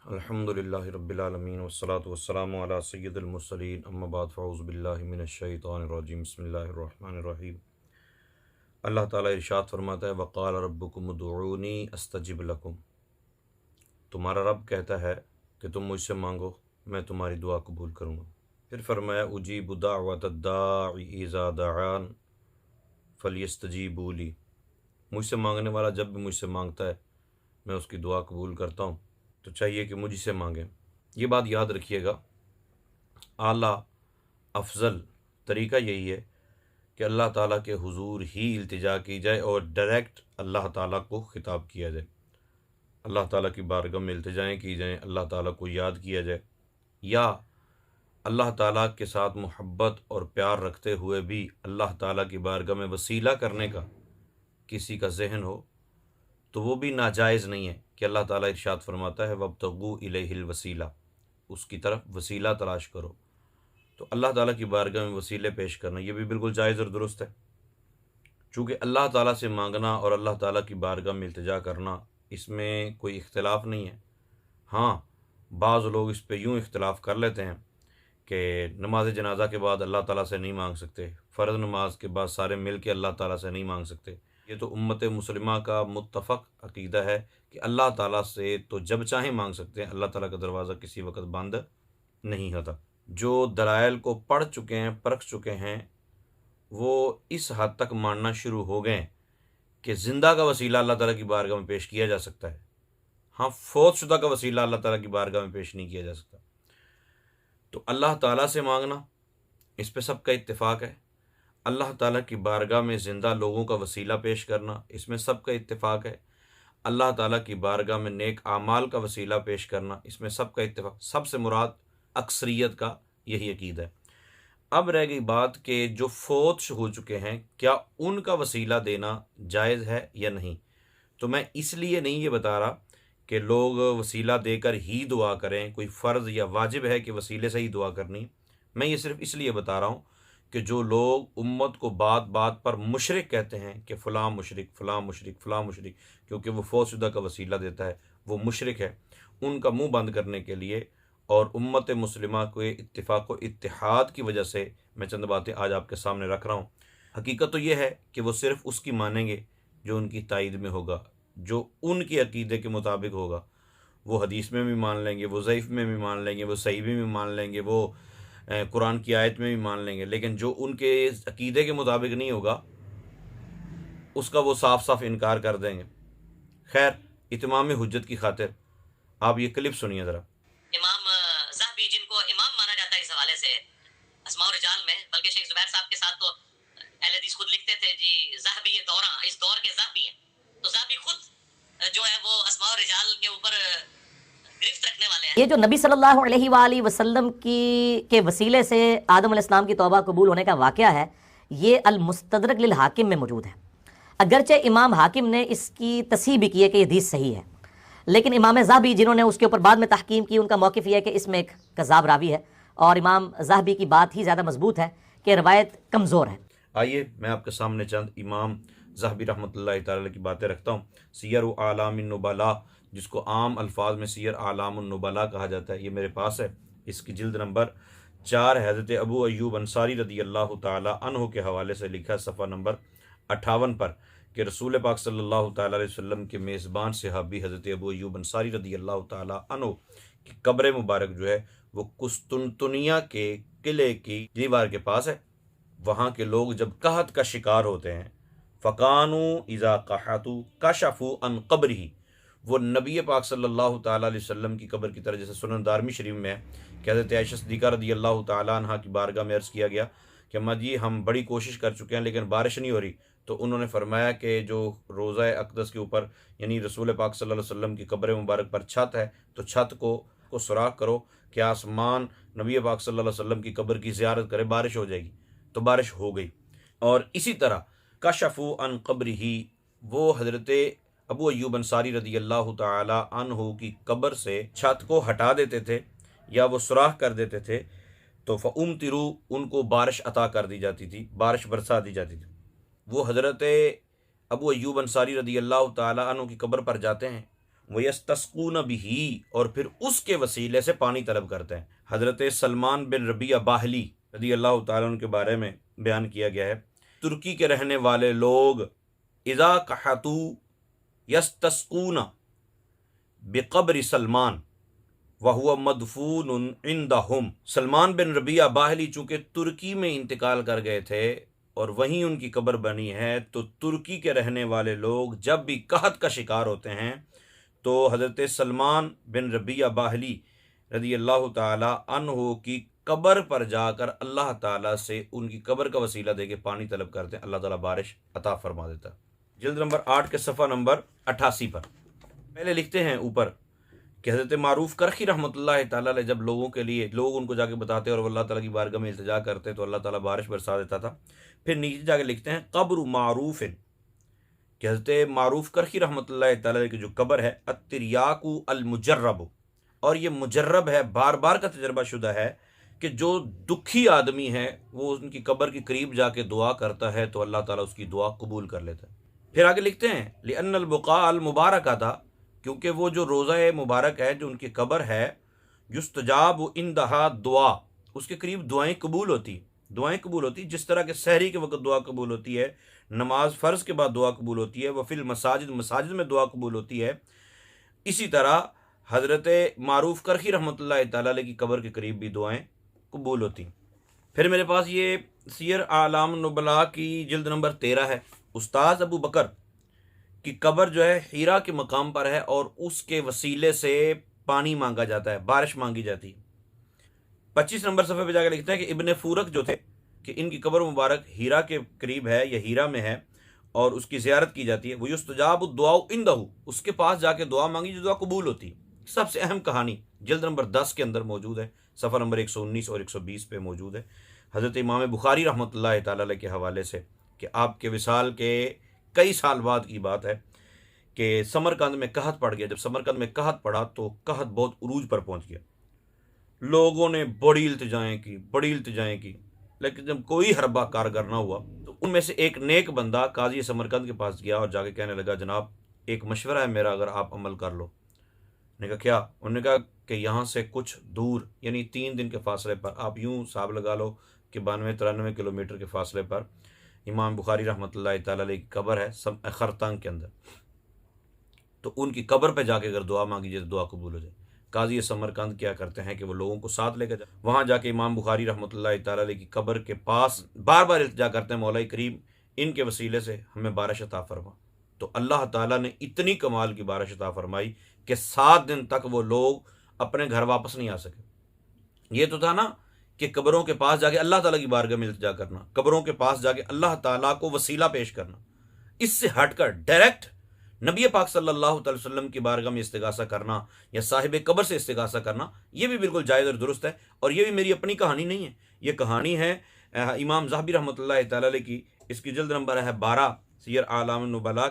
अल्हम्दुलिल्लाहि रब्बिल आलमीन वस्सलातु वस्सलामु अला सय्यिदिल मुरसलीन अम्मा बाद फ़अऊज़ु बिल्लाहि मिनश शैतानिर रजीम बिस्मिल्लाहिर रहमानिर रहीम। अल्लाह ताला इरशाद फरमाता है वक़ाल रब्बुकुम उदऊनी अस्तजिब लकुम। तुम्हारा रब कहता है कि तुम मुझसे मांगो, मैं तुम्हारी दुआ कबूल करूँगा। फिर फरमाया उजीबु दाअवतद दाई इज़ा दआन फलयस्तजीबू ली। मुझसे मांगने वाला जब भी मुझसे मांगता है मैं उसकी दुआ कबूल करता हूँ, तो चाहिए कि मुझसे मांगें। ये बात याद रखिएगा, आला अफजल तरीका यही है कि अल्लाह ताला के हुजूर ही इल्तिजा की जाए और डायरेक्ट अल्लाह ताला को खिताब किया जाए। अल्लाह ताला की बारगाह में इल्तिजाएँ की जाएँ, अल्लाह ताला को याद किया जाए, या अल्लाह ताला के साथ मोहब्बत और प्यार रखते हुए भी अल्लाह ताला की बारगाह में वसीला करने का किसी का जहन हो, तो वो भी नाजायज़ नहीं है कि अल्लाह ताला इरशाद फरमाता है वब्तगू इलैहिल वसीला, उसकी तरफ वसीला तलाश करो। तो अल्लाह ताला की बारगाह में वसीले पेश करना ये भी बिल्कुल जायज़ और दुरुस्त है। चूँकि अल्लाह ताला से मांगना और अल्लाह ताला की बारगाह में इल्तिजा करना, इसमें कोई इख्तिलाफ़ नहीं है। हाँ, बाज़ लोग इस पे यूँ इख्तिलाफ़ कर लेते हैं कि नमाज जनाज़ा के बाद अल्लाह ताला से नहीं मांग सकते, फ़र्ज़ नमाज के बाद सारे मिल के अल्लाह ताला से नहीं मांग सकते। ये तो उम्मत मुस्लिमा का मुत्तफ़क़ अक़ीदा है कि अल्लाह ताला से तो जब चाहें मांग सकते हैं, अल्लाह ताला का दरवाज़ा किसी वक़्त बंद नहीं होता। जो दलाइल को पढ़ चुके हैं, परख चुके हैं, वो इस हद तक मानना शुरू हो गए कि ज़िंदा का वसीला अल्लाह ताला की बारगाह में पेश किया जा सकता है। हाँ, फ़ौतशुदा का वसीला अल्लाह ताला की बारगाह में पेश नहीं किया जा सकता। तो अल्लाह ताला से मांगना, इस पे सबका इत्तिफ़ाक़ है। अल्लाह ताला की बारगाह में ज़िंदा लोगों का वसीला पेश करना, इसमें सबका इत्तिफ़ाक़ है। अल्लाह ताला की बारगाह में नेक आमाल का वसीला पेश करना, इसमें सबका इत्तिफ़ाक़। सबसे मुराद अक्सरियत का यही अक़ीदा है। अब रह गई बात कि जो फ़ौत हो चुके हैं, क्या उनका वसीला देना जायज़ है या नहीं। तो मैं इसलिए नहीं ये बता रहा कि लोग वसीला देकर ही दुआ करें, कोई फ़र्ज़ या वाजिब है कि वसीले से ही दुआ करनी। मैं ये सिर्फ़ इसलिए बता रहा हूँ कि जो लोग उम्मत को बात बात पर मुशरिक कहते हैं कि फ़लाँ मुशरिक, फ़लाँ मुशरिक, फ़लाँ मुशरिक, क्योंकि वो फ़ौतशुदा का वसीला देता है, वो मुशरिक है, उनका मुँह बंद करने के लिए और उम्मत मुस्लिमा के इत्तिफ़ाक़ व इत्तिहाद की वजह से मैं चंद बातें आज आपके सामने रख रहा हूँ। हकीकत तो ये है कि वो सिर्फ़ उसकी मानेंगे जो उनकी ताईद में होगा, जो उनके अक़ीदे के मुताबिक होगा। वो हदीस में भी मान लेंगे, वो ज़ईफ़ में भी मान लेंगे, वो सही में भी मान लेंगे, वो कुरान की आयत में भी मान लेंगे, लेकिन जो उनके अक़ीदे के मुताबिक नहीं होगा उसका वो साफ़ साफ़ इनकार कर देंगे। खैर, इत्माम हुज्जत की खातिर आप ये क्लिप सुनिए ज़रा। इमाम ज़हबी, जिनको इमाम माना जाता है इस हवाले से अस्मा और रिजाल में, बल्कि शेख ज़ुबैर साहब के साथ तो अहले हदीस खुद लिखते थे जी ज़हबी ये दौरा इस दौर के ज़हबी हैं। तो ज़हबी खुद जो है वो अस्मा और रिजाल के ऊपर गिरफ्त रखने वाले हैं। ये जो नबी सल्लल्लाहु अलैहि वसल्लम की के वसीले से आदम अलैहिस्सलाम की तौबा कबूल होने का वाक़या है, ये अल मुस्तदरक लिल हाकिम में मौजूद है। अगरचे इमाम हाकिम ने इसकी तस्हीह भी की है कि ये हदीस सही है, लेकिन इमाम ज़हबी जिन्होंने उसके ऊपर बाद में तहकीम की, उनका मौक़िफ़ यह है कि इसमें एक कज़ाब रावी है और इमाम ज़हबी की बात ही ज़्यादा मजबूत है कि रवायत कमज़ोर है। आइए मैं आपके सामने चंद इमाम ज़हबी रहमतुल्लाहि तआला की बातें रखता हूँ। सियर आलामिन नुबला, जिसको आम अल्फाज में सियर आलामुन नुबला कहा जाता है, ये मेरे पास है। इसकी जिल्द नंबर 4 हज़रत अबू अय्यूब अंसारी रदी अल्लाह ताला अन्हु के हवाले से लिखा है, सफ़ा नंबर 58 पर, कि रसूल पाक सल्लल्लाहु ताला अलैहि वसल्लम के मेज़बान सहाबी हज़रत अबू अय्यूब अंसारी रदी अल्लाह ताला अन्हु की कब्र मुबारक जो है वो कुस्तुनतुनिया के किले की दीवार के पास है। वहाँ के लोग जब कहत का शिकार होते हैं, फ़कानू इज़ा कहतु कशफ़ू अन क़ब्रिही, वो नबी पाक सल्लल्लाहु ताला अलैहि वसल्लम की कब्र की तरह, जैसे सुनन दारमी शरीफ में है कि हज़रत आयशा सिद्दीक़ा रज़ी अल्लाह ताला अन्हा की बारगाह में अर्ज़ किया गया कि अम्मा जी हम बड़ी कोशिश कर चुके हैं लेकिन बारिश नहीं हो रही। तो उन्होंने फरमाया कि जो रोज़ा अक़दस के ऊपर यानी रसूल पाक सल्लल्लाहु अलैहि वसल्लम की कब्र मुबारक पर छत है, तो छत को सुराख करो कि आसमान नबी पाक सल्लल्लाहु अलैहि वसल्लम की कब्र की ज़ियारत करे, बारिश हो जाएगी। तो बारिश हो गई। और इसी तरह कशफ़ू अन क़ब्रिही, वो हज़रत अबू अय्यूब अंसारी रदी अल्लाह ताला अन्हु की कब्र से छत को हटा देते थे या वो सुराख कर देते थे, तो फ़उमतिरू, उनको बारिश अता कर दी जाती थी, बारिश बरसा दी जाती थी। वो हज़रत अबू अय्यूब अंसारी रदी अल्लाह ताला अन्हु की कब्र पर जाते हैं, वयस्तस्कून बिही, और फिर उसके वसीले से पानी तलब करते हैं। हज़रत सलमान बिन रबिया बाहली रज़ी अल्लाह ताला अन्हु के बारे में बयान किया गया है, तुर्की के रहने वाले लोग इज़ा कहतू यस्तस्कून बिक़ब्र सलमान वहुआ मदफून इंदहुम। सलमान बिन रबिया बाहली चूँकि तुर्की में इंतकाल कर गए थे और वहीं उनकी कब्र बनी है, तो तुर्की के रहने वाले लोग जब भी कहत का शिकार होते हैं तो हज़रत सलमान बिन रबिया बाहली रज़ी अल्लाह ताला अन्हु की कब्र पर जाकर अल्लाह ताला से उनकी कब्र का वसीला देके पानी तलब करते हैं, अल्लाह ताला बारिश अता फरमा देता है। जिल्द नंबर 8 के सफ़ा नंबर 88 पर पहले लिखते हैं ऊपर कि हज़रत मारूफ करखी रहमतुल्लाह ताला अलैह जब लोगों के लिए लोग उनको जाके बताते और अल्लाह ताला की बारगाह में इल्तिजा करते तो अल्लाह ताला बारिश बरसा देता था। फिर नीचे जाके लिखते हैं कब्र मारूफ कि हज़रत मारूफ करखी रहमतुल्लाह ताला की जो कब्र है अत्तिरियाकु अल मुजर्रब, और ये मुजर्रब है, बार बार का तजर्बा शुदा है कि जो दुखी आदमी है वो उनकी कब्र के करीब जाके दुआ करता है तो अल्लाह ताला उसकी दुआ कबूल कर लेता है। फिर आगे लिखते हैं लिअन्नल बुक़ा अल मुबारक था, क्योंकि वो जो रोज़ा मुबारक है जो उनकी कब्र है, युस्तजाब इंदहा दुआ, उसके करीब दुआएं कबूल होती, जिस तरह के सहरी के वक्त दुआ कबूल होती है, नमाज फ़र्ज़ के बाद दुआ कबूल होती है, वफ़िल मसाजिद में दुआ कबूल होती है। इसी तरह हज़रत मारूफ करखी रहमतुल्लाह ताला अलैह की कब्र के करीब भी दुआएं कबूल होती। फिर मेरे पास ये सियर आलाम नुबला की जिल्द नंबर 13 है। उस्ताद अबू बकर की कब्र जो है हीरा के मकाम पर है और उसके वसीले से पानी मांगा जाता है, बारिश मांगी जाती है। 25 नंबर सफ़े पे जाकर लिखते हैं कि इब्ने फूरक जो थे कि इनकी कब्र मुबारक हीरा के करीब है या हीरा में है और उसकी ज़ियारत की जाती है। वो युस्तजाब दुआ इंदहु, उसके पास जाके दुआ मांगी जो दुआ कबूल होती है। सबसे अहम कहानी जिल्द नंबर 10 के अंदर मौजूद है, सफ़र नंबर 119 और 120 पे मौजूद है। हज़रत इमाम बुखारी रहमतुल्लाह ताला अलैह के हवाले से कि आपके विसाल के कई साल बाद की बात है कि समरकंद में कहत पड़ गया। जब समरकंद में कहत पड़ा तो कहत बहुत उरूज पर पहुंच गया। लोगों ने बड़ी इल्तिजाएँ की, लेकिन जब कोई हरबा कारगर ना हुआ तो उनमें से एक नेक बंदा काजी समरकंद के पास गया और जाके कहने लगा, जनाब एक मशवरा है मेरा, अगर आप अमल कर लो। उन्होंने कहा क्या? उन्होंने कहा कि यहाँ से कुछ दूर यानी 3 दिन के फासले पर, आप यूँ हिसाब लगा लो कि 92-93 किलोमीटर के फासले पर इमाम बुखारी रहमतुल्लाह ताला अलैह की कब्र है खरतांग के अंदर। तो उनकी कब्र पे जाके अगर दुआ मांगी जाए तो दुआ कबूल हो जाए। काजी समरकंद क्या करते हैं कि वो लोगों को साथ लेकर जाए, वहाँ जाके इमाम बुखारी रहमतुल्लाह ताला अलैह की कब्र के पास बार बार इल्तिजा करते हैं, मौला करीम इनके वसीले से हमें बारिश अता फरमा। तो अल्लाह ताला ने इतनी कमाल की बारिश अता फरमाई कि 7 दिन तक वो लोग अपने घर वापस नहीं आ सके। ये तो था ना कि कब्रों के पास जाके अल्लाह ताला की बारगाह में इल्तिजा करना, कब्रों के पास जाके अल्लाह ताला को वसीला पेश करना। इससे हटकर डायरेक्ट नबी पाक सल्लल्लाहु अलैहि वसल्लम की बारगाह में इस्तिगासा करना या साहिब कब्र से इस्तिगासा करना, ये भी बिल्कुल जायज़ और दुरुस्त है। और ये भी मेरी अपनी कहानी नहीं है, ये कहानी है इमाम ज़हबी रहमतुल्लाह ताला अलैह की। इसकी जिल्द नंबर है 12 सियर आलाम नुबला